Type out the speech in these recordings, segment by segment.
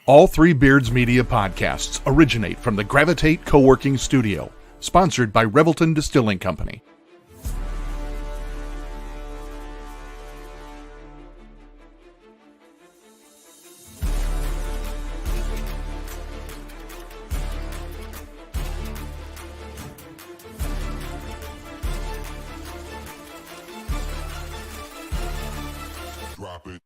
All three Beards Media podcasts originate from the Gravitate Co-working Studio, sponsored by Revelton Distilling Company. Drop it.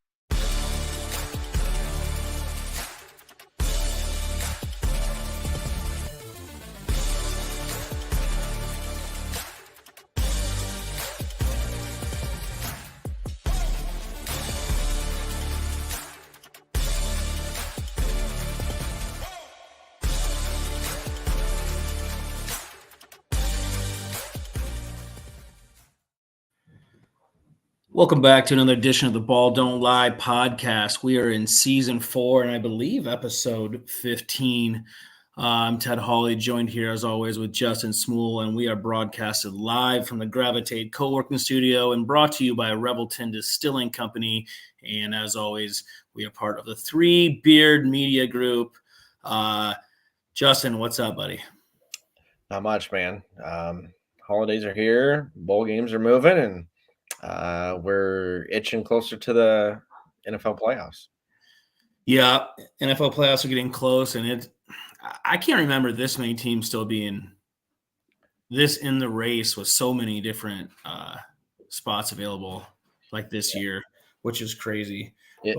Welcome back to another edition of the Ball Don't Lie podcast. We are in season 4 and I believe episode 15. I'm Ted Hawley, joined here as always with Justin Smool, and we are broadcasted live from the Gravitate Co-working Studio and brought to you by Revelton Distilling Company. And as always, we are part of the Three Beard Media Group. Justin, what's up, buddy? Not much, man. Holidays are here, bowl games are moving, and we're itching closer to the NFL playoffs. Yeah, NFL playoffs are getting close, and I can't remember this many teams still being this in the race with so many different spots available like this year, which is crazy. It's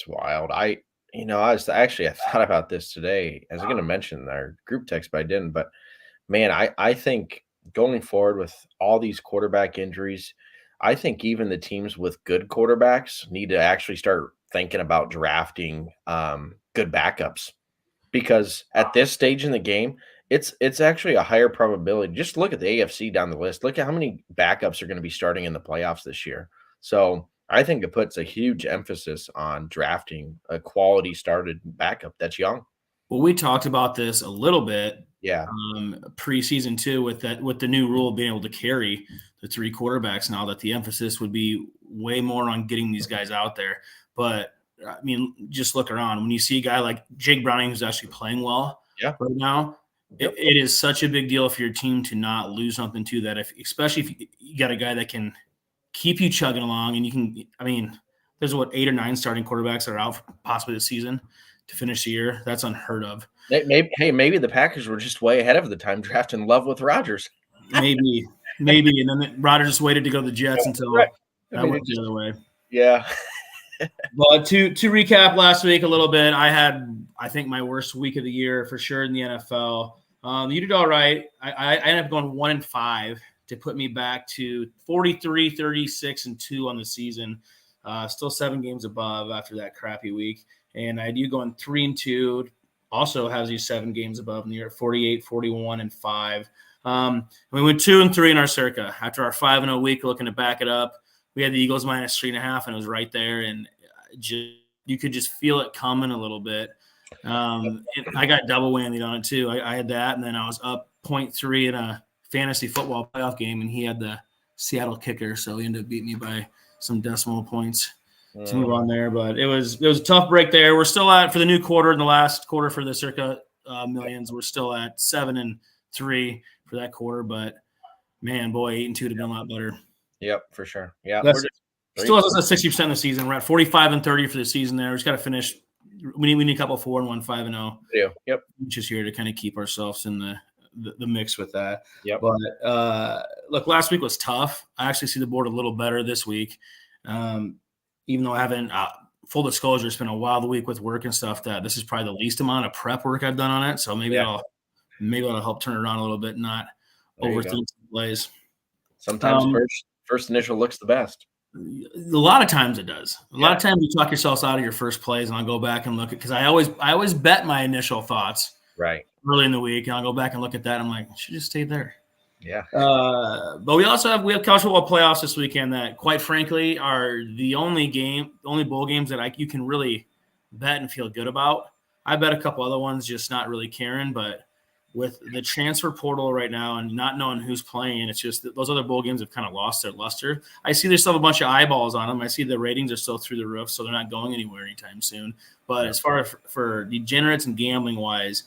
wild. I thought about this today. I was going to mention our group text, but I didn't. But man, I think going forward with all these quarterback injuries, I think even the teams with good quarterbacks need to actually start thinking about drafting good backups, because at this stage in the game, it's actually a higher probability. Just look at the AFC down the list. Look at how many backups are going to be starting in the playoffs this year. So I think it puts a huge emphasis on drafting a quality started backup that's young. Well, we talked about this a little bit. Yeah. Preseason too, with the new rule of being able to carry the 3 quarterbacks now, that the emphasis would be way more on getting these guys out there. But I mean, just look around. When you see a guy like Jake Browning who's actually playing well right now, it is such a big deal for your team to not lose something to that. Especially if you got a guy that can keep you chugging along, and you can. I mean, there's 8 or 9 starting quarterbacks that are out for possibly this season to finish the year. That's unheard of. Maybe the Packers were just way ahead of the time drafting Love with Rodgers. Maybe. And then Rodgers just waited to go to the Jets until that went the other way. Yeah. But to recap last week a little bit, I had, I think, my worst week of the year for sure in the NFL. You did all right. I ended up going 1-5 to put me back to 43, 36-2 on the season. Still 7 games above after that crappy week. And I had you going 3-2. Also has you 7 games above, and you're at 48, 41-5. We went 2-3 in our circa. After our 5-0 week, looking to back it up, we had the Eagles minus 3.5, and it was right there. And you could just feel it coming a little bit. I got double whammied on it too. I had that, and then I was up 0.3 in a fantasy football playoff game, and he had the Seattle kicker, so he ended up beating me by some decimal points to move on there. But it was a tough break there. We're still at, for the new quarter, in the last quarter for the circa millions, we're still at 7-3 for that quarter. But man, boy, 8-2 to be a lot better. Yep, for sure. Yeah, still has us at 60% of the season. We're at 45-30 for the season there. We just got to finish. We need a couple 4-1, 5-0. Yeah. Yep. Just here to kind of keep ourselves in the mix with that. Yep. But look, last week was tough. I actually see the board a little better this week. Even though I haven't, full disclosure, it's been a wild week with work and stuff, that this is probably the least amount of prep work I've done on it. So maybe that'll help turn it around a little bit and not overthink the plays. Sometimes first initial looks the best. A lot of times it does. A lot of times you talk yourselves out of your first plays, and I'll go back and look at, because I always bet my initial thoughts right early in the week, and I'll go back and look at that. And I'm like, I should just stay there. Yeah. But we have college football playoffs this weekend that, quite frankly, are the only bowl games that you can really bet and feel good about. I bet a couple other ones, just not really caring. But with the transfer portal right now and not knowing who's playing, it's just that those other bowl games have kind of lost their luster. I see there's still a bunch of eyeballs on them. I see the ratings are still through the roof, so they're not going anywhere anytime soon. But as far as for degenerates and gambling wise,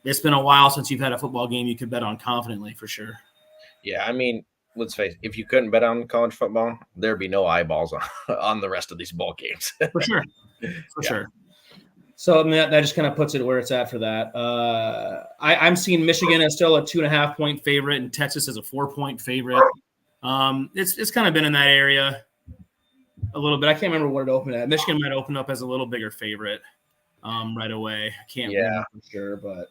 it's been a while since you've had a football game you could bet on confidently for sure. Yeah, I mean, let's face it, if you couldn't bet on college football, there'd be no eyeballs on the rest of these bowl games. For sure. For sure. So I mean, that just kind of puts it where it's at for that. I'm seeing Michigan as still a 2.5-point favorite and Texas as a 4-point favorite. It's kind of been in that area a little bit. I can't remember what it opened at. Michigan might open up as a little bigger favorite right away. I can't remember for sure, but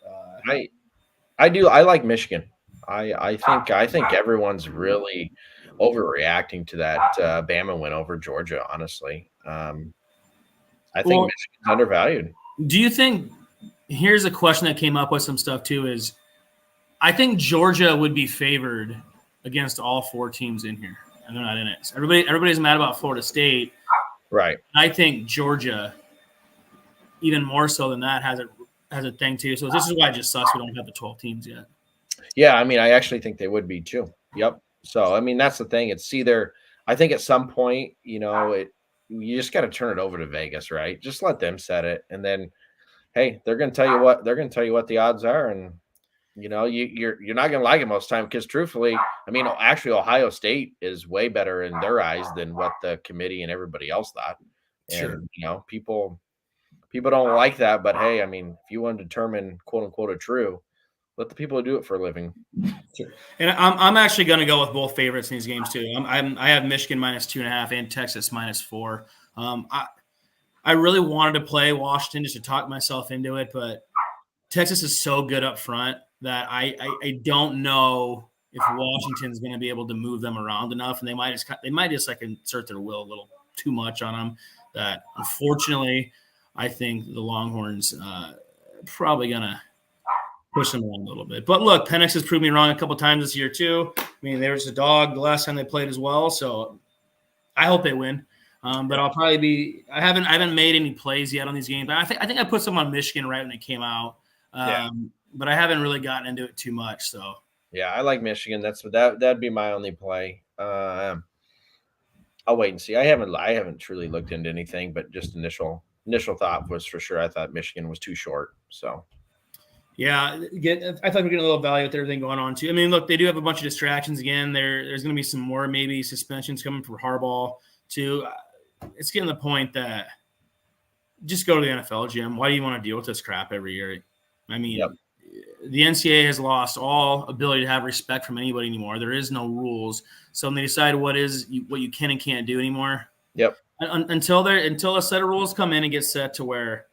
I like Michigan. I think everyone's really overreacting to that Bama win over Georgia, honestly. I think Michigan's undervalued. Do you think – here's a question that came up with some stuff too is I think Georgia would be favored against all 4 teams in here, and they're not in it. So everybody's mad about Florida State. Right. I think Georgia, even more so than that, has a thing too. So this is why it just sucks we don't have the 12 teams yet. Yeah, I mean, I actually think they would be too. Yep. So, I mean, that's the thing. It's either – I think at some point, you just got to turn it over to Vegas, right? Just let them set it, and then, hey, they're going to tell you what the odds are, and you're not going to like it most of the time because, truthfully, I mean, actually, Ohio State is way better in their eyes than what the committee and everybody else thought. And, Sure. People don't like that, but hey, I mean, if you want to determine quote unquote a true, let the people who do it for a living. Sure. And I'm actually going to go with both favorites in these games too. I have Michigan -2.5 and Texas -4. I really wanted to play Washington just to talk myself into it, but Texas is so good up front that I don't know if Washington's going to be able to move them around enough, and they might just like insert their will a little too much on them. That unfortunately, I think the Longhorns probably going to push them around a little bit. But look, Penix has proved me wrong a couple times this year too. I mean, there was a dog the last time they played as well, so I hope they win. But I'll probably be. I haven't made any plays yet on these games. I think I put some on Michigan right when they came out, but I haven't really gotten into it too much. So yeah, I like Michigan. That'd be my only play. I'll wait and see. I haven't truly looked into anything, but just initial thought was for sure. I thought Michigan was too short. So. Yeah, I thought we were getting a little value with everything going on too. I mean, look, they do have a bunch of distractions again. There's going to be some more maybe suspensions coming for Harbaugh too. It's getting to the point that just go to the NFL, Jim. Why do you want to deal with this crap every year? I mean, the NCAA has lost all ability to have respect from anybody anymore. There is no rules, so when they decide what you can and can't do anymore. Yep. Until a set of rules come in and get set to where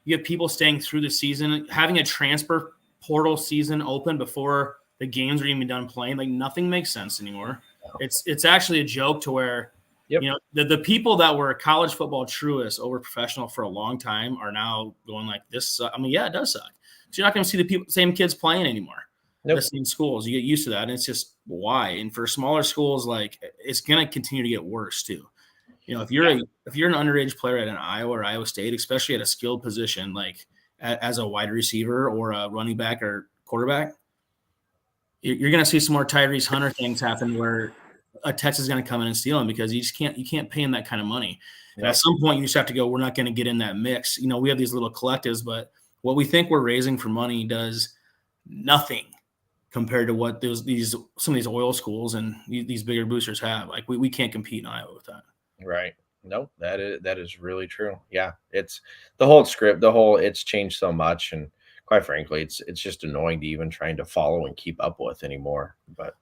you have people staying through the season, having a transfer portal season open before the games are even done playing. Like nothing makes sense anymore. It's actually a joke to where, the people that were college football truists over professional for a long time are now going like this. I mean, yeah, it does suck. So you're not going to see the same kids playing anymore. Nope. The same schools. You get used to that. And it's just why. And for smaller schools, like it's going to continue to get worse too. If you're an underage player at an Iowa or Iowa State, especially at a skilled position, like as a wide receiver or a running back or quarterback, you're going to see some more Tyrese Hunter things happen where a Texas is going to come in and steal him because you can't pay him that kind of money. And at some point, you just have to go, we're not going to get in that mix. We have these little collectives, but what we think we're raising for money does nothing compared to what some of these oil schools and these bigger boosters have. Like we can't compete in Iowa with that. Right. No, that is really true. Yeah. It's the whole script, it's changed so much. And quite frankly, it's just annoying to even trying to follow and keep up with anymore. But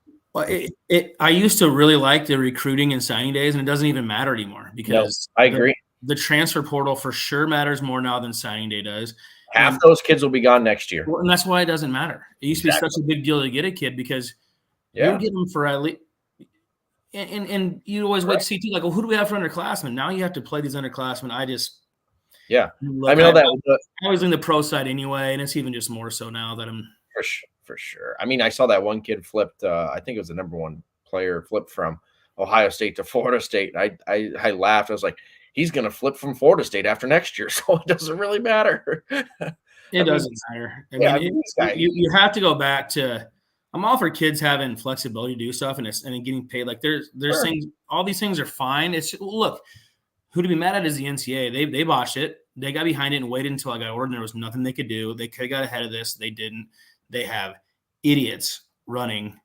I used to really like the recruiting and signing days, and it doesn't even matter anymore because I agree. The transfer portal for sure matters more now than signing day does. Half those kids will be gone next year. And that's why it doesn't matter. It used to be such a big deal to get a kid because you get them for at least and you always wait to see too, like, well, who do we have for underclassmen? Now you have to play these underclassmen. I always in the pro side anyway, and it's even just more so now that I'm for sure. I mean, I saw that one kid flipped. I think it was the number one player flipped from Ohio State to Florida State. I laughed. I was like, he's going to flip from Florida State after next year, so it doesn't really matter. It doesn't matter. I Yeah, mean, this guy, you have to go back to. I'm all for kids having flexibility to do stuff and getting paid. Like there's Sure. things. All these things are fine. It's look, who to be mad at is the NCAA. They botched it. They got behind it and waited until I got ordered. And there was nothing they could do. They could have got ahead of this. They didn't. They have idiots running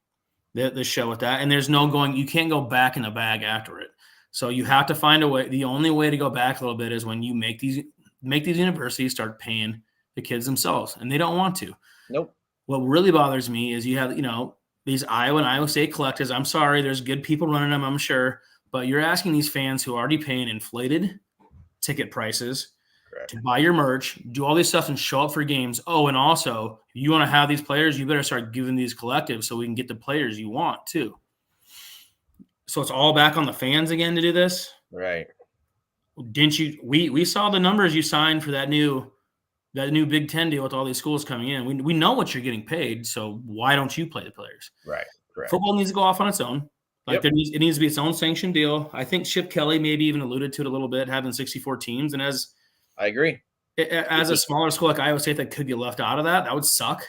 the show with that, and there's no going. You can't go back in the bag after it. So you have to find a way. The only way to go back a little bit is when you make these universities start paying the kids themselves, and they don't want to. Nope. What really bothers me is you have, these Iowa and Iowa State collectives. I'm sorry, there's good people running them, I'm sure, but you're asking these fans who are already paying inflated ticket prices to buy your merch, do all this stuff, and show up for games. Oh, and also, if you want to have these players, you better start giving these collectives so we can get the players you want too. So it's all back on the fans again to do this. Right. Didn't you? We saw the numbers you signed for that new Big Ten deal with all these schools coming in. We know what you're getting paid, so why don't you play the players? Right. Correct. Football needs to go off on its own. Like Yep. it needs to be its own sanctioned deal. I think Chip Kelly maybe even alluded to it a little bit, having 64 teams. And as I agree. As a smaller school like Iowa State that could get left out of that, that would suck.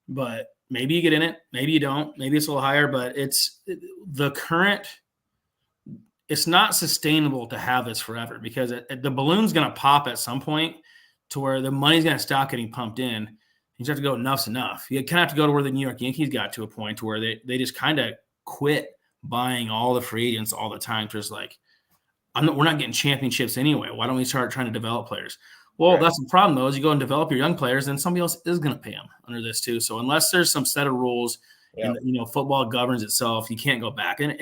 But maybe you get in it, maybe you don't. Maybe it's a little higher, but it's not sustainable to have this forever because the balloon's going to pop at some point to where the money's going to stop getting pumped in. You just have to go enough's enough. You kind of have to go to where the New York Yankees got to a point to where they just kind of quit buying all the free agents all the time. Just like, we're not getting championships anyway. Why don't we start trying to develop players? Well, That's the problem, though, is you go and develop your young players, and somebody else is going to pay them under this, too. So unless there's some set of rules and, football governs itself, you can't go back. And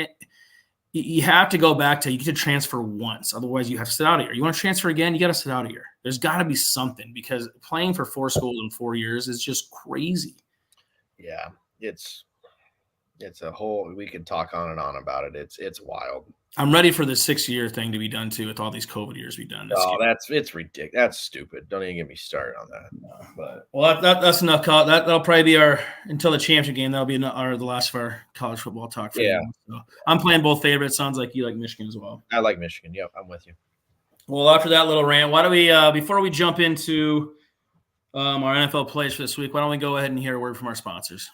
you have to go back to you get to transfer once. Otherwise, you have to sit out a year. You want to transfer again, you got to sit out a year. There's got to be something because playing for 4 schools in 4 years is just crazy. Yeah, it's a whole – we could talk on and on about it. It's wild. I'm ready for the 6-year thing to be done too with all these COVID years we've done. It's ridiculous. That's stupid. Don't even get me started on that. No, but that's enough. That'll probably be until the championship game. That'll be the last of our college football talk. For so I'm playing both favorites. Sounds like you like Michigan as well. I like Michigan. Yep, I'm with you. Well, after that little rant, why don't we before we jump into our NFL plays for this week, why don't we go ahead and hear a word from our sponsors?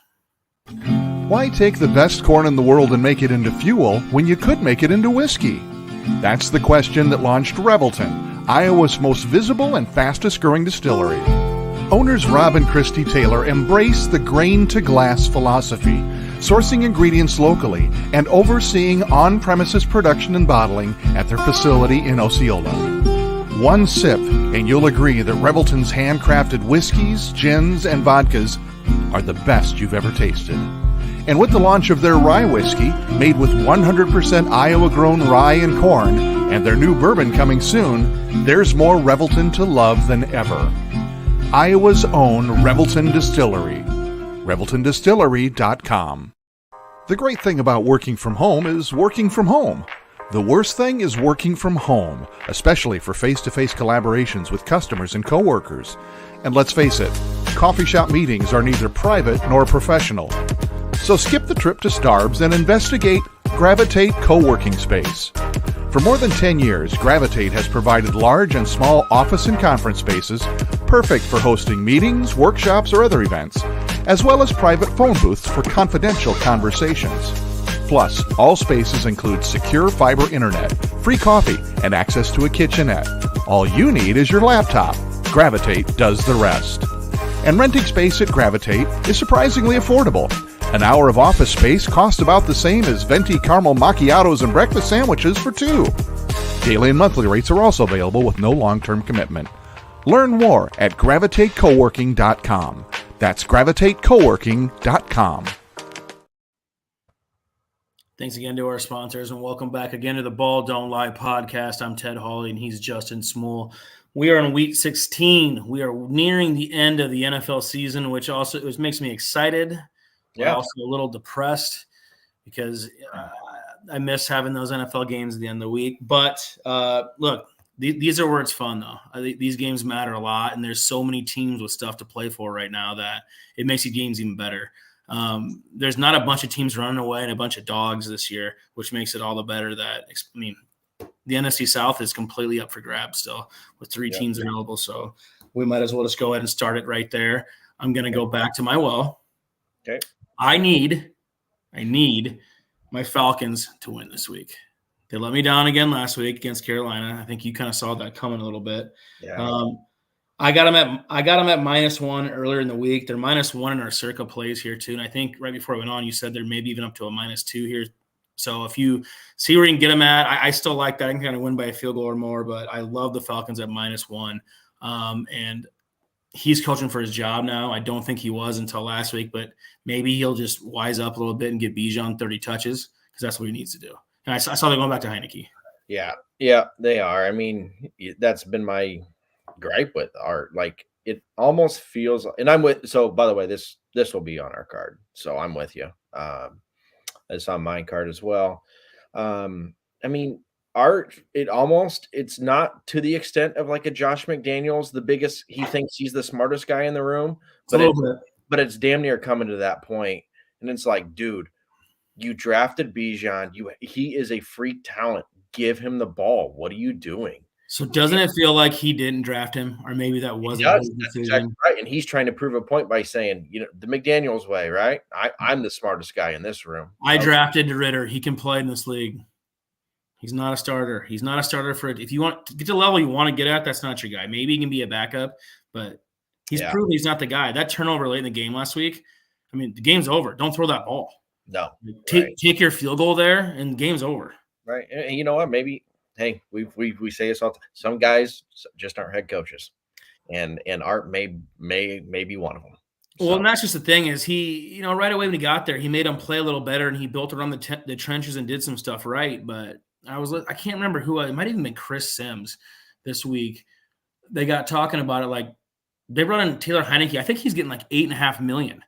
Why take the best corn in the world and make it into fuel when you could make it into whiskey? That's the question that launched Revelton, Iowa's most visible and fastest growing distillery. Owners Rob and Christy Taylor embrace the grain-to-glass philosophy, sourcing ingredients locally and overseeing on-premises production and bottling at their facility in Osceola. One sip, and you'll agree that Revelton's handcrafted whiskeys, gins, and vodkas are the best you've ever tasted. And with the launch of their rye whiskey, made with 100% Iowa-grown rye and corn, and their new bourbon coming soon, there's more Revelton to love than ever. Iowa's own Revelton Distillery. ReveltonDistillery.com. The great thing about working from home is working from home. The worst thing is working from home, especially for face-to-face collaborations with customers and coworkers. And let's face it, coffee shop meetings are neither private nor professional. So skip the trip to Starbs and investigate Gravitate Co-working Space. For more than 10 years, Gravitate has provided large and small office and conference spaces perfect for hosting meetings, workshops, or other events, as well as private phone booths for confidential conversations. Plus, all spaces include secure fiber internet, free coffee, and access to a kitchenette. All you need is your laptop. Gravitate does the rest. And renting space at Gravitate is surprisingly affordable. An hour of office space costs about the same as venti caramel macchiatos and breakfast sandwiches for 2. Daily and monthly rates are also available with no long-term commitment. Learn more at gravitatecoworking.com. That's gravitatecoworking.com. Thanks again to our sponsors, and welcome back again to the Ball Don't Lie podcast. I'm Ted Hawley, and he's Justin Smool. We are in Week 16. We are nearing the end of the NFL season, which makes me excited. Yeah. Also a little depressed because I miss having those NFL games at the end of the week. But look, these are where it's fun, though. These games matter a lot, and there's so many teams with stuff to play for right now that it makes the games even better. There's not a bunch of teams running away and a bunch of dogs this year, which makes it all the better the NFC South is completely up for grabs still with 3 teams available. So we might as well just go ahead and start it right there. I'm going to go back to my well. Okay. I need my Falcons to win this week. They let me down again last week against Carolina. I think you kind of saw that coming a little bit. Yeah. I got them at -1 earlier in the week. They're -1 in our circa plays here too. And I think right before I went on, you said they're maybe even up to a -2 here. So if you see where you can get them at, I still like that. I can kind of win by a field goal or more, but I love the Falcons at -1. And he's coaching for his job now. I don't think he was until last week, but maybe he'll just wise up a little bit and give Bijan 30 touches because that's what he needs to do. And I saw they're going back to Heineke. Yeah, they are. I mean, that's been my gripe with Art. Like, it almost feels, and I'm with. So, by the way, this will be on our card, so I'm with you. It's on my card as well. I mean, Art, it's not to the extent of like a Josh McDaniels, the biggest. He thinks he's the smartest guy in the room, but it's damn near coming to that point, and it's like, dude, you drafted Bijan. He is a freak talent. Give him the ball. What are you doing? So doesn't it feel like he didn't draft him, or maybe that wasn't his decision? Exactly right. And he's trying to prove a point by saying, the McDaniels way, right? I'm the smartest guy in this room. I drafted Ritter. He can play in this league. He's not a starter. He's not a starter for it. If you want to get to the level you want to get at, that's not your guy. Maybe he can be a backup, but he's proven he's not the guy. That turnover late in the game last week, I mean, the game's over. Don't throw that ball. No. Take your field goal there, and the game's over. Right. And you know what? Maybe, hey, we say this all the time. Some guys just aren't head coaches. And Art may be one of them. Well, and that's just the thing is he, right away when he got there, he made him play a little better, and he built around the trenches and did some stuff right. But I can't remember who. It might even been Chris Sims this week. They got talking about it like they brought in Taylor Heineke. I think he's getting like $8.5 million.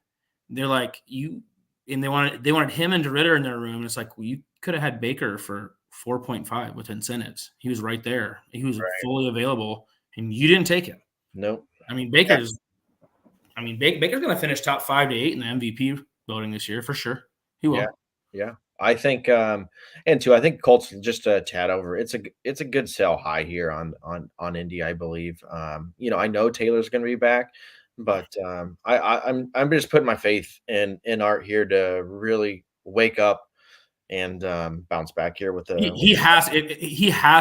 They're like and they wanted him and Ritter in their room. It's like, well, you could have had Baker for 4.5 with incentives. He was right there. He was fully available, and you didn't take him. Nope. I mean, Baker's going to finish top 5 to 8 in the MVP voting this year for sure. He will. Yeah. I think, and too, I think Colts just a tad over. It's a good sell high here on Indy, I believe. I know Taylor's going to be back, but I'm just putting my faith in Art here to really wake up and bounce back here with the. He has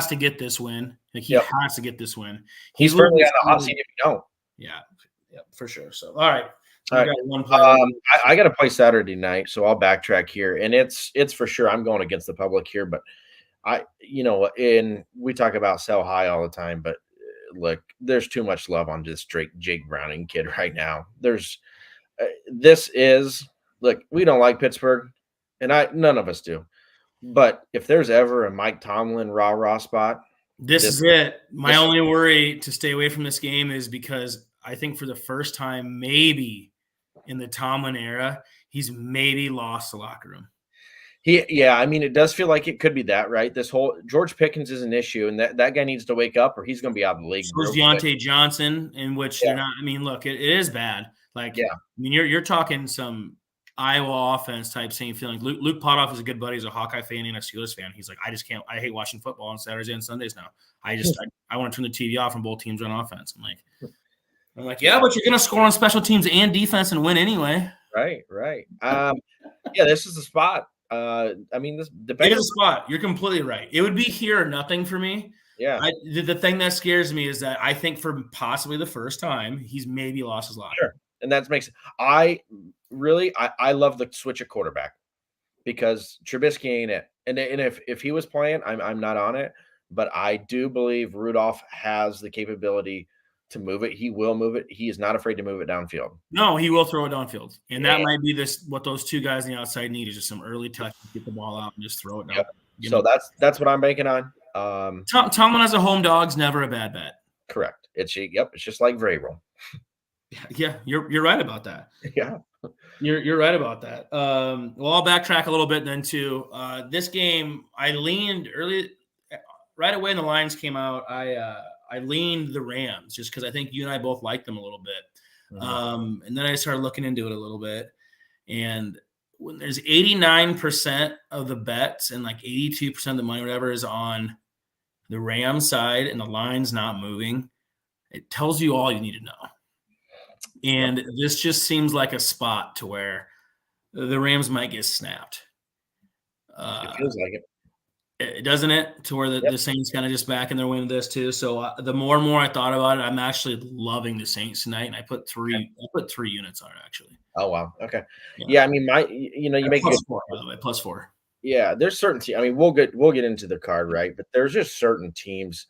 to get this win. Like he has to get this win. He's firmly on the hot seat if you don't. Yeah, for sure. So all right. Got one play. I got to play Saturday night, so I'll backtrack here, and it's for sure. I'm going against the public here, but and we talk about sell high all the time, but look, there's too much love on this Jake Browning kid right now. Look, we don't like Pittsburgh, and none of us do, but if there's ever a Mike Tomlin rah spot, this is it. My only worry to stay away from this game is because I think for the first time, maybe in the Tomlin era, he's maybe lost the locker room. I mean, it does feel like it could be that, right? This whole George Pickens is an issue, and that guy needs to wake up, or he's going to be out of the league. So is Deontay Johnson, in which they're not. I mean, look, it is bad. Like, I mean, you're talking some Iowa offense type same feeling. Luke Potoff is a good buddy. He's a Hawkeye fan and a Steelers fan. He's like, I just can't. I hate watching football on Saturdays and Sundays now. I want to turn the TV off when both teams run offense. I'm like, yeah, but you're going to score on special teams and defense and win anyway. Right. This is the spot. I mean, this it is a spot. You're completely right. It would be here or nothing for me. Yeah. The thing that scares me is that I think for possibly the first time, he's maybe lost his locker. Sure. And that makes I love the switch at quarterback because Trubisky ain't it. And if he was playing, I'm not on it, but I do believe Rudolph has the capability to move it. He will move it. He is not afraid to move it downfield. No, he will throw it downfield. And that might be what those two guys on the outside need is just some early touch to get the ball out and just throw it down. Yep. So that's what I'm banking on. Tomlin as a home dog's never a bad bet. Correct. It's just like Vrabel. Yeah, you're right about that. Yeah. You're right about that. Well, I'll backtrack a little bit then too. This game, I leaned early right away when the lines came out. I leaned the Rams just because I think you and I both liked them a little bit. Mm-hmm. And then I started looking into it a little bit. And when there's 89% of the bets and like 82% of the money, whatever, is on the Rams side and the line's not moving, it tells you all you need to know. And this just seems like a spot to where the Rams might get snapped. It feels like it. Doesn't it? To where the Saints kind of just back in their win this too. So the more and more I thought about it, I'm actually loving the Saints tonight, and I put 3 units on it actually. Oh wow, okay, yeah. I mean, you make plus 4 by the way, plus 4. Yeah, there's certain teams. I mean, we'll get into the card, right? But there's just certain teams.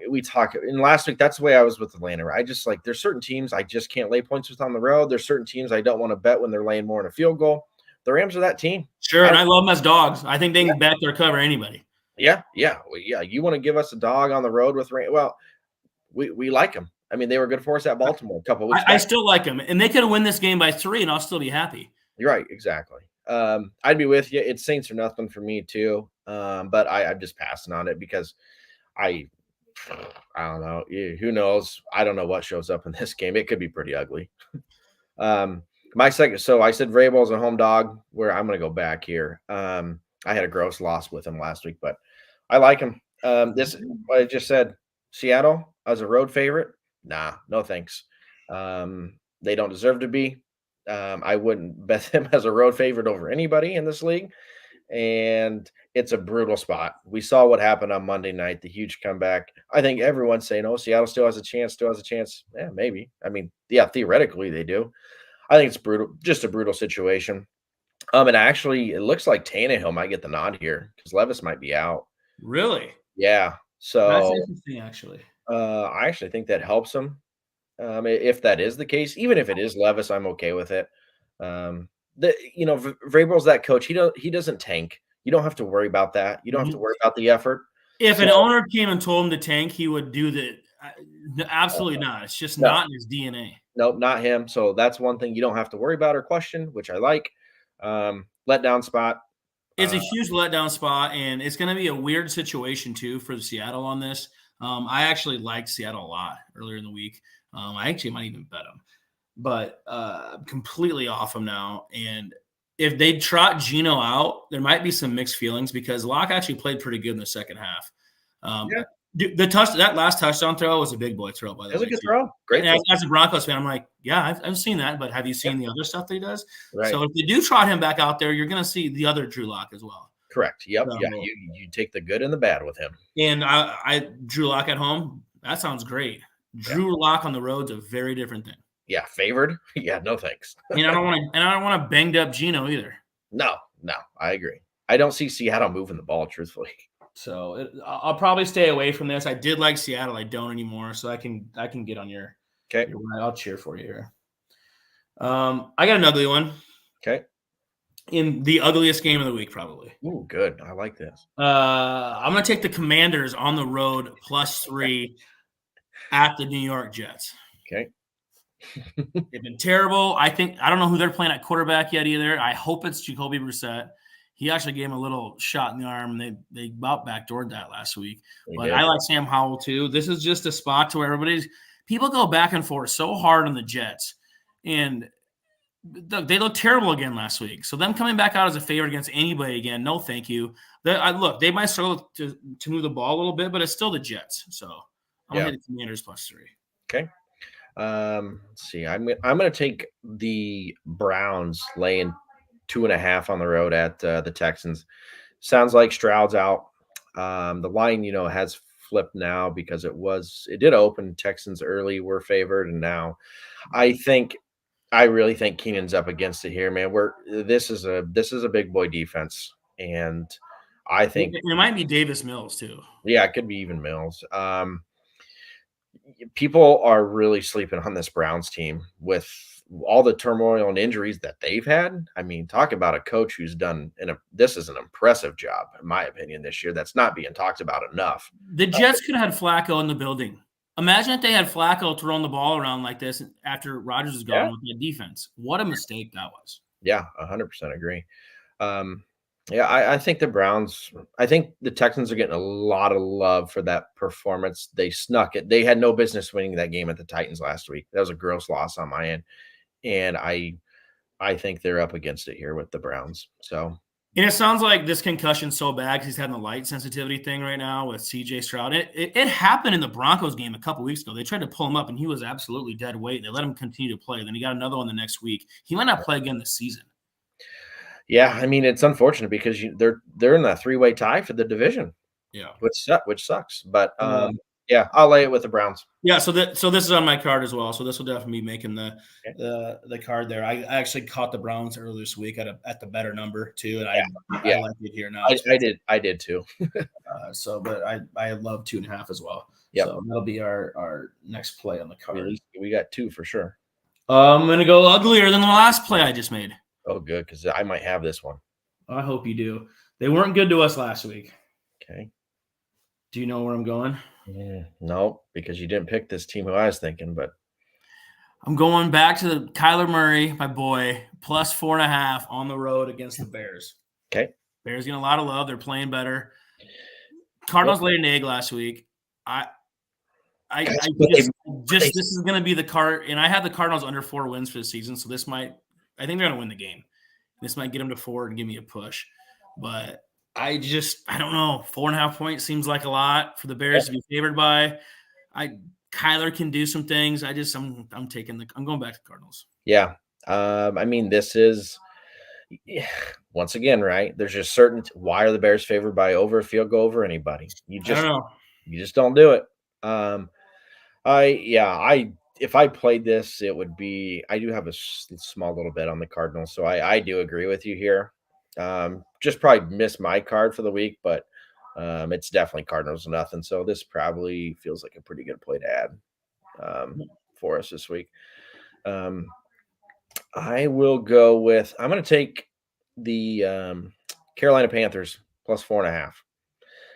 We talk in last week. That's the way I was with Atlanta. Right? I just like there's certain teams I just can't lay points with on the road. There's certain teams I don't want to bet when they're laying more in a field goal. The Rams are that team. Sure, and I love them as dogs. I think they can back their cover anybody. Yeah. You want to give us a dog on the road with Rams? Well, we like them. I mean, they were good for us at Baltimore a couple of weeks back. I still like them, and they could have win this game by 3, and I'll still be happy. You're right, exactly. I'd be with you. It's Saints or nothing for me too. But I'm just passing on it because I don't know. Who knows? I don't know what shows up in this game. It could be pretty ugly. My second, so I said Vrabel's a home dog. Where I'm going to go back here. I had a gross loss with him last week, but I like him. What I just said, Seattle as a road favorite. Nah, no thanks. They don't deserve to be. I wouldn't bet them as a road favorite over anybody in this league. And it's a brutal spot. We saw what happened on Monday night, the huge comeback. I think everyone's saying, oh, Seattle still has a chance. Yeah, maybe. I mean, yeah, theoretically they do. I think it's brutal, just a brutal situation. And actually, it looks like Tannehill might get the nod here because Levis might be out. Really? Yeah. So that's interesting, actually. I actually think that helps him. If that is the case, even if it is Levis, I'm okay with it. Vrabel's that coach. He doesn't tank. You don't have to worry about that. You don't have to worry about the effort. If an owner came and told him to tank, he would do the absolutely not. It's just not in his DNA. Nope, not him. So that's one thing you don't have to worry about or question, which I like. Letdown spot. It's a huge letdown spot, and it's going to be a weird situation too for Seattle on this. I actually liked Seattle a lot earlier in the week. I actually might even bet them, but I'm completely off them now. And if they trot Geno out, there might be some mixed feelings because Locke actually played pretty good in the second half. That last touchdown throw was a big boy throw, by the way. It was a good throw. Great. And as a Broncos fan, I'm like, yeah, I've seen that, but have you seen the other stuff that he does? Right. So if they do trot him back out there, you're going to see the other Drew Lock as well. Correct. Yep. So, yeah. You take the good and the bad with him. And I Drew Lock at home. That sounds great. Drew Lock on the road's a very different thing. Yeah, favored. Yeah, no thanks. And I don't want to banged up Geno either. No, I agree. I don't see Seattle moving the ball, truthfully. So I'll probably stay away from this. I did like Seattle. I don't anymore. So I can get on your. Okay. I'll cheer for you here. I got an ugly one. Okay. In the ugliest game of the week, probably. Ooh, good. I like this. I'm going to take the Commanders on the road +3 at the New York Jets. Okay. They've been terrible. I don't know who they're playing at quarterback yet either. I hope it's Jacoby Brissett. He actually gave him a little shot in the arm, and they about backdoored that last week. But I like Sam Howell too. This is just a spot to where people go back and forth so hard on the Jets, and they look terrible again last week. So them coming back out as a favorite against anybody again, no thank you. They might struggle to move the ball a little bit, but it's still the Jets. So I'm going to hit the Commanders +3. Okay. Let's see. I'm going to take the Browns laying 2.5 on the road at the Texans. Sounds like Stroud's out. The line, has flipped now because it did open Texans early, were favored, and now I really think Keenan's up against it here, man. This is a big boy defense, and I think it might be Davis Mills too. Yeah, it could be even Mills. People are really sleeping on this Browns team with all the turmoil and injuries that they've had. I mean, talk about a coach who's done this is an impressive job, in my opinion, this year. That's not being talked about enough. The Jets could have had Flacco in the building. Imagine if they had Flacco throwing the ball around like this after Rodgers is gone with the defense. What a mistake that was. Yeah, 100% agree. I think I think the Texans are getting a lot of love for that performance. They snuck it. They had no business winning that game at the Titans last week. That was a gross loss on my end. And I think they're up against it here with the Browns. So And it sounds like this concussion's so bad because he's having the light sensitivity thing right now with CJ Stroud. It happened in the Broncos game a couple weeks ago. They tried to pull him up, and he was absolutely dead weight. They let him continue to play. Then he got another one the next week. He might not play again this season. Yeah, I mean, it's unfortunate because they're in that three-way tie for the division. Yeah. Which sucks. But yeah, I'll lay it with the Browns. Yeah, so this is on my card as well. So this will definitely be making the card there. I actually caught the Browns earlier this week at the better number too, and I like it here now. I did too. But I love 2.5 as well. Yep. So that'll be our next play on the card. We got 2 for sure. I'm gonna go uglier than the last play I just made. Oh, good, because I might have this one. I hope you do. They weren't good to us last week. Okay. Do you know where I'm going? Yeah, no, because you didn't pick this team who I was thinking, but I'm going back to the Kyler Murray, my boy, plus 4.5 on the road against the Bears. Okay. Bears getting a lot of love. They're playing better. Cardinals laid an egg last week. This is going to be the card, and I have the Cardinals under 4 wins for the season, so I think they're going to win the game. This might get them to 4 and give me a push, but I don't know. 4.5 points seems like a lot for the Bears to be favored by. Kyler can do some things. I'm going back to Cardinals. Yeah. I mean, this is once again, right? There's just certain why are the Bears favored by over a field goal over anybody? You just don't do it. If I played this, it would be I do have a small little bit on the Cardinals, so I do agree with you here. Just probably missed my card for the week, but it's definitely Cardinals nothing. So this probably feels like a pretty good play to add for us this week. I will go with I'm going to take the Carolina Panthers plus 4.5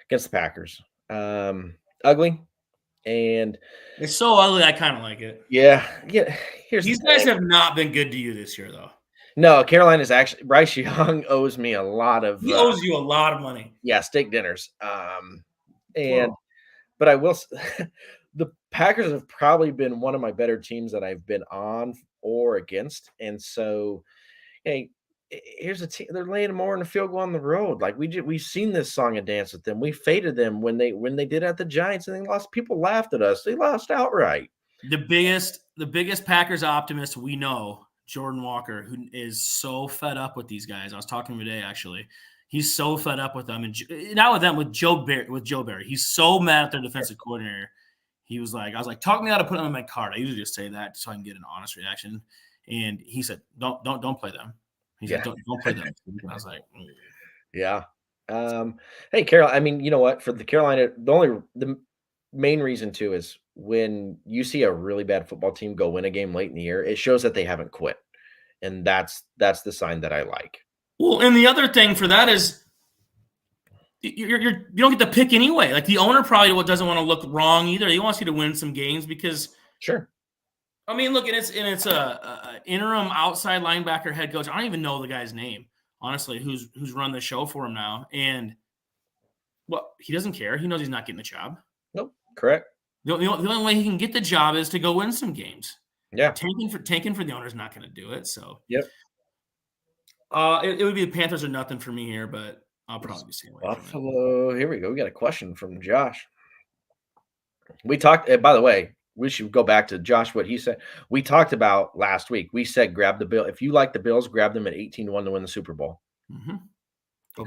against the Packers. Ugly. And it's so ugly, I kind of like it. Yeah. These guys have not been good to you this year, though. No, Carolina's actually Bryce Young owes me a lot of. He owes you a lot of money. Yeah, steak dinners. But I will. The Packers have probably been one of my better teams that I've been on or against, and so, hey, here's a team. They're laying more in a field goal on the road. Like we've seen this song and dance with them. We faded them when they did at the Giants, and they lost. People laughed at us. They lost outright. The biggest Packers optimist we know, Jordan Walker, who is so fed up with these guys. I was talking today, actually. He's so fed up with them, and not with them, with Joe Barry. He's so mad at their defensive coordinator. I was like, talk me out of putting them in my card. I usually just say that so I can get an honest reaction. And he said, don't play them. He said, don't play them. And I was like, yeah. Hey, Carol. I mean, you know what? For the Carolina, the main reason too is when you see a really bad football team go win a game late in the year, it shows that they haven't quit, and that's the sign that I like. Well, and the other thing for that is you don't get to pick anyway. Like the owner probably doesn't want to look wrong either. He wants you to win some games because sure. I mean, look, and it's a interim outside linebacker head coach. I don't even know the guy's name, honestly, who's run the show for him now. And well, he doesn't care. He knows he's not getting the job. Nope, correct. The only way he can get the job is to go win some games. Yeah, tanking for the owner is not going to do it. So yep. It would be the Panthers or nothing for me here, but I'll probably be seeing Buffalo. Here we go. We got a question from Josh. We talked. By the way, we should go back to Josh, what he said. We talked about last week. We said grab the Bill. If you like the Bills, grab them at 18-1 to win the Super Bowl. Mm-hmm.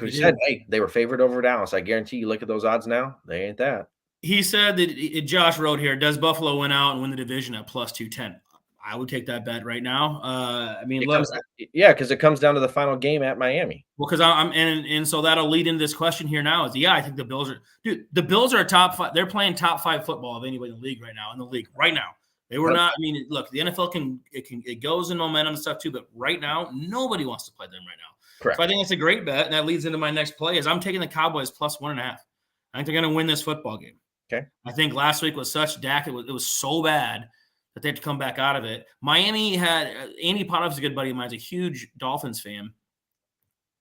We said, hey, they were favored over Dallas. I guarantee you look at those odds now. They ain't that. He said that Josh wrote here, does Buffalo win out and win the division at plus 210? I would take that bet right now. Because it comes down to the final game at Miami. Well, because and so that'll lead into this question here now. I think the Bills are, dude. The Bills are a top 5. They're playing top 5 football of anybody in the league right now. They were not. I mean, look, the NFL it goes in momentum and stuff too, but right now nobody wants to play them right now. Correct. So I think it's a great bet, and that leads into my next play. Is I'm taking the Cowboys plus 1.5. I think they're going to win this football game. Okay. I think last week was such Dak. It was so bad that they had to come back out of it. Miami had Andy Pottoff's a good buddy of mine. He's a huge Dolphins fan.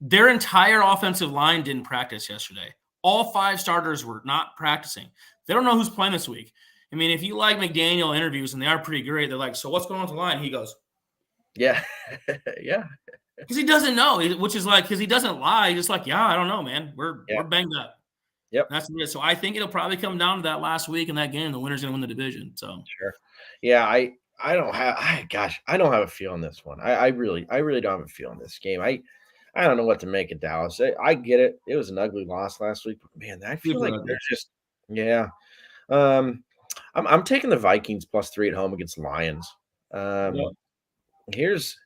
Their entire offensive line didn't practice yesterday. All 5 starters were not practicing. They don't know who's playing this week. I mean, if you like McDaniel interviews, and they are pretty great, they're like, so what's going on with the line? He goes, yeah. Yeah. Because he doesn't know, which is like because he doesn't lie. He's just like, yeah, I don't know, man. We're Yeah. banged up. Yep. That's it. So I think it'll probably come down to that last week in that game. The winner's gonna win the division. So Sure. Yeah, I don't have I don't have a feel on this one. I really don't have a feel on this game. I don't know what to make of Dallas. I get it. It was an ugly loss last week, but man, I feel Super like ugly. they're just yeah. Um I'm taking the Vikings +3 at home against the Lions. Um Yeah. here's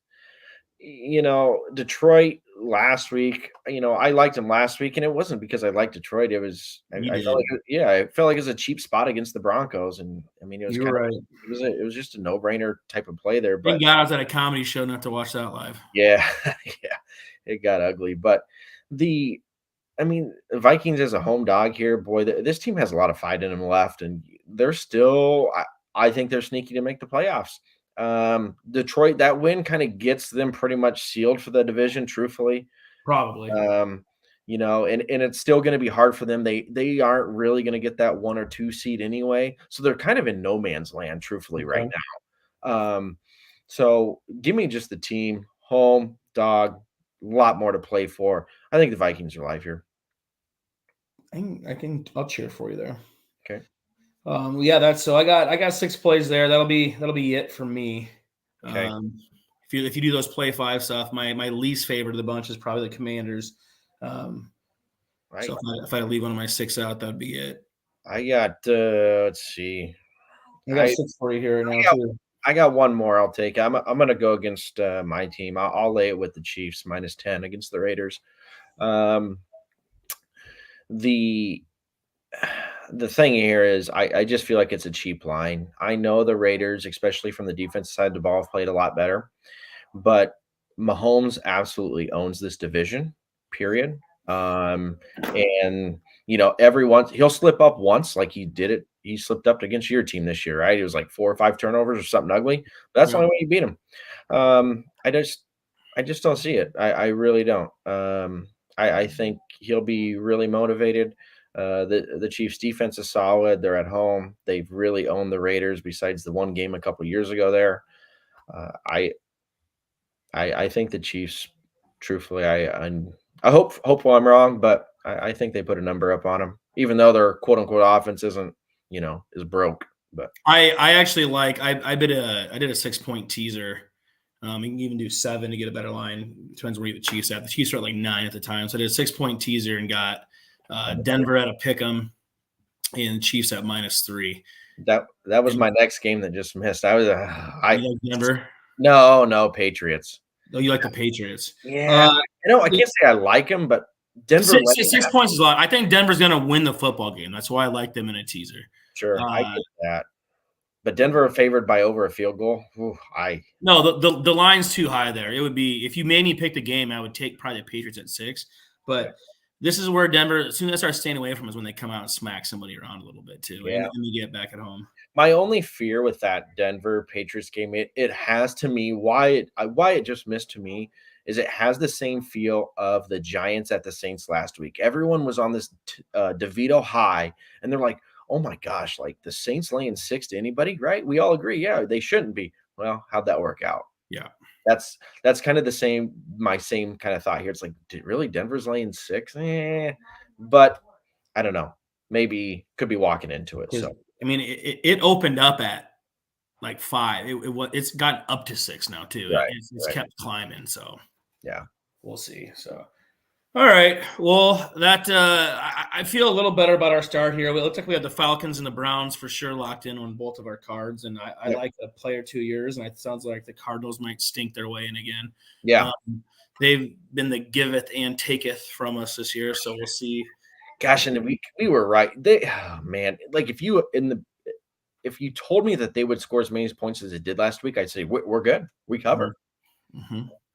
Detroit last week, I liked them last week, and it wasn't because I liked Detroit. It was You I felt did. like I felt like it was a cheap spot against the Broncos, and I mean, it was You were kind of right. it was just a no-brainer type of play there, but Thank God I was at a comedy show not to watch that live. yeah, yeah, it got ugly. But the I mean, Vikings as a home dog here, boy, this team has a lot of fight in them left, and they're still. I think they're sneaky to make the playoffs. Detroit, that win kind of gets them pretty much sealed for the division. Truthfully, Probably. and it's still going to be hard for them. They aren't really going to get that 1 or 2 seed anyway, so they're kind of in no man's land. Truthfully, right now. So give me just the team, home dog, a lot more to play for. I think the Vikings are live here. I'll cheer for you there. Okay. Yeah, that's so I got 6 plays there. That'll be it for me. Okay. If you do those play 5 stuff, my least favorite of the bunch is probably the Commanders. Right. So if I leave one of my 6 out, that'd be it. I got let's see. I got 6 for you here now too. I got one more I'll take. I'm gonna go against my team. I'll lay it with the Chiefs -10 against the Raiders. The thing here is I just feel like it's a cheap line. I know the Raiders, especially from the defense side of the ball, have played a lot better, but Mahomes absolutely owns this division, period. And every once he'll slip up once, like he did it. He slipped up against your team this year, right? It was like 4 or 5 turnovers or something ugly. But that's the only way you beat him. I just don't see it. I really don't. I think he'll be really motivated. The Chiefs defense is solid. They're at home. They've really owned the Raiders besides the one game a couple years ago there. I think the Chiefs, truthfully, I hope I'm wrong, but I think they put a number up on them, even though their quote unquote offense isn't, is broke. But I actually I did a 6-point teaser. You can even do 7 to get a better line. Depends where the Chiefs at. The Chiefs were at like 9 at the time, so I did a 6-point teaser and got Denver at a pick 'em and Chiefs at -3. That was my next game that just missed. I was You like Denver? No Patriots. Oh, you like the Patriots? Yeah, I can't say I like them, but Denver 6 points is a lot. I think Denver's going to win the football game. That's why I like them in a teaser. Sure, I get that. But Denver are favored by over a field goal. No, the line's too high there. It would be if you made me pick the game, I would take probably the Patriots at 6. But this is where Denver, as soon as they start staying away from us, when they come out and smack somebody around a little bit too, and you get back at home. My only fear with that Denver Patriots game, it has to me why it just missed to me is it has the same feel of the Giants at the Saints last week. Everyone was on this DeVito high, and they're like, oh my gosh, like the Saints laying 6 to anybody, right? We all agree, yeah, they shouldn't be. Well, how'd that work out? Yeah. That's kind of my same kind of thought here. It's like, really Denver's laying 6? But I don't know. Maybe could be walking into it. So I mean, it opened up at like 5. It's gotten up to 6 now too. Right, It's kept climbing. So yeah, we'll see. So all right. Well, that I feel a little better about our start here. It looks like we have the Falcons and the Browns for sure locked in on both of our cards, and I like a player 2 years, and it sounds like the Cardinals might stink their way in again. Yeah, they've been the giveth and taketh from us this year, so we'll see. Gosh, and we were right. Man, like if you told me that they would score as many points as it did last week, I'd say we're good. We cover,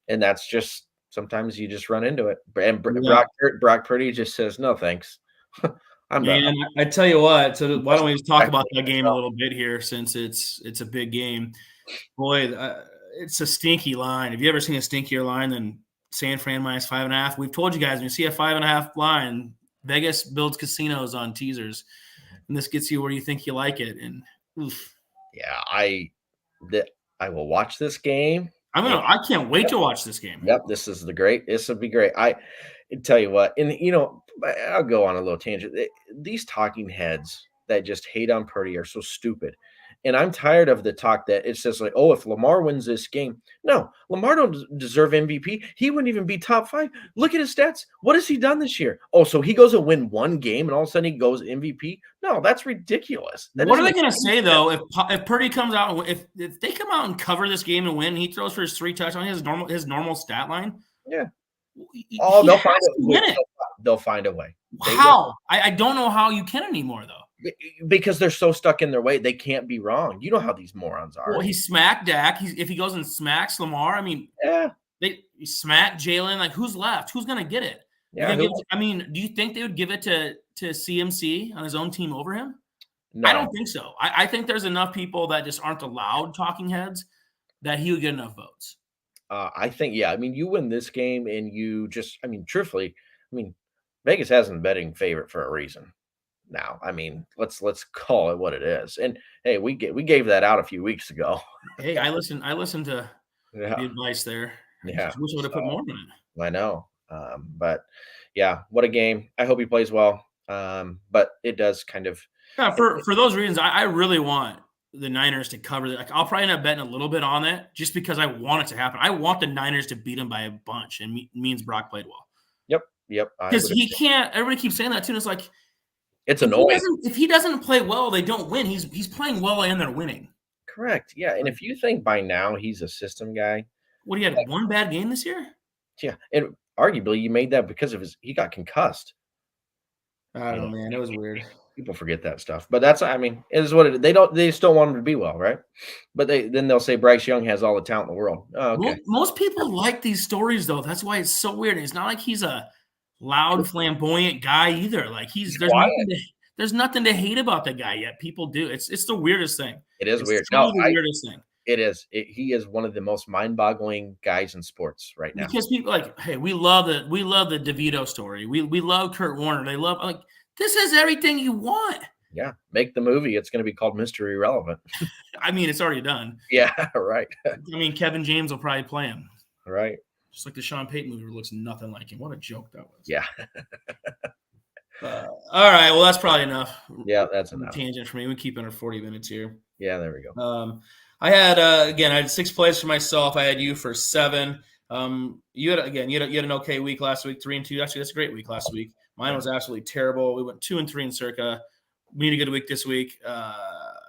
and that's just. Sometimes you just run into it. And Brock Purdy just says, no, thanks. I'm done. I tell you what, so why don't we just talk about that game a little bit here since it's a big game. Boy, it's a stinky line. Have you ever seen a stinkier line than San Fran -5.5? We've told you guys, when you see a 5.5 line, Vegas builds casinos on teasers. And this gets you where you think you like it. And oof. Yeah, I will watch this game. I can't wait to watch this game. Yep, this would be great. I tell you what, and I'll go on a little tangent. These talking heads that just hate on Purdy are so stupid. And I'm tired of the talk that it's just like, oh, if Lamar wins this game. No, Lamar don't deserve MVP. He wouldn't even be top 5. Look at his stats. What has he done this year? Oh, so he goes and win one game and all of a sudden he goes MVP? No, that's ridiculous. What are they going to say, though, if Purdy comes out and if they come out and cover this game and win, and he throws for his 3 touchdowns, his normal stat line? Yeah. Oh, they'll find a way. How? I don't know how you can anymore, though. Because they're so stuck in their way, they can't be wrong. You know how these morons are. Well, he smacked Dak. If he goes and smacks Lamar, I mean, yeah, they smack Jalen. Like, who's left? Who's gonna get it? Yeah. Do you think they would give it to CMC on his own team over him? No. I don't think so. I think there's enough people that just aren't allowed talking heads that he would get enough votes. I think, yeah. I mean, you win this game, and you just, truthfully, Vegas hasn't betting favorite for a reason. Now, let's call it what it is. And hey, we gave that out a few weeks ago. Hey, I listened to the advice there. Yeah, I wish I would have put more in it. I know, but yeah, what a game. I hope he plays well. But it does kind of for those reasons. I really want the Niners to cover that. Like, I'll probably end up betting a little bit on it just because I want it to happen. I want the Niners to beat him by a bunch, and means Brock played well. Yep. Because he can't. Everybody keeps saying that too. And it's like, it's annoying. If he doesn't play well, they don't win. He's playing well and they're winning. Correct. Yeah. And if you think by now he's a system guy. What, he had one bad game this year? Yeah. And arguably you made that because of he got concussed. I don't know, man. It was weird. People forget that stuff. But that's, it is what it is. They just don't want him to be well, right? But then they'll say Bryce Young has all the talent in the world. Oh, okay. Most people like these stories, though. That's why it's so weird. It's not like he's a loud, flamboyant guy either. Like there's nothing to hate about the guy yet. People do. It's the weirdest thing. It is weird. The weirdest thing. It is. He is one of the most mind-boggling guys in sports right now. Because people hey, we love the DeVito story. We love Kurt Warner. They love this is everything you want. Yeah, make the movie. It's going to be called Mr. Irrelevant. It's already done. Yeah, right. Kevin James will probably play him. Right. Just like the Sean Payton movie looks nothing like him. What a joke that was. Yeah. All right. Well, that's probably enough. Yeah, that's enough. Tangent for me. We keep under 40 minutes here. Yeah, there we go. I had 6 plays for myself. I had you for 7. You had an okay week last week, 3-2. Actually, that's a great week last week. Mine was absolutely terrible. We went 2-3 in Circa. We need a good week this week.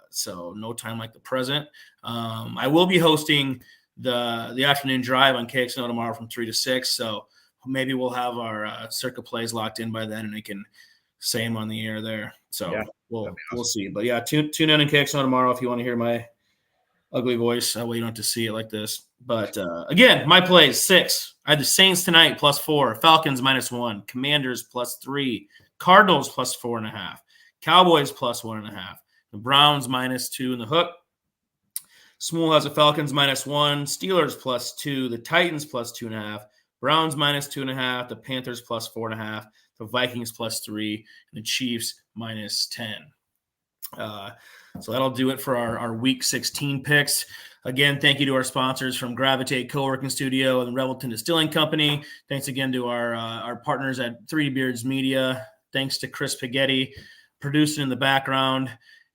So no time like the present. I will be hosting the afternoon drive on KXNO tomorrow from 3 to 6. So maybe we'll have our Circa plays locked in by then, and I can say them on the air there. So yeah, we'll see. But yeah, tune in KXNO tomorrow if you want to hear my ugly voice. That way you don't have to see it like this. But again, my plays 6. I had the Saints tonight +4, Falcons -1, Commanders +3, Cardinals +4.5, Cowboys +1.5, the Browns -2 in the hook. Small has the Falcons -1, Steelers +2, the Titans +2.5, Browns -2.5, the Panthers +4.5, the Vikings +3, and the Chiefs -10. So that'll do it for our Week 16 picks. Again, thank you to our sponsors from Gravitate Co-working Studio and Revelton Distilling Company. Thanks again to our partners at 3 Beards Media. Thanks to Chris Paghetti, producing in the background.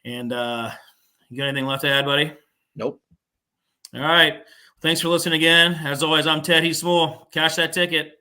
And you got anything left to add, buddy? Nope. All right. Thanks for listening again. As always, I'm Ted Small. Cash that ticket.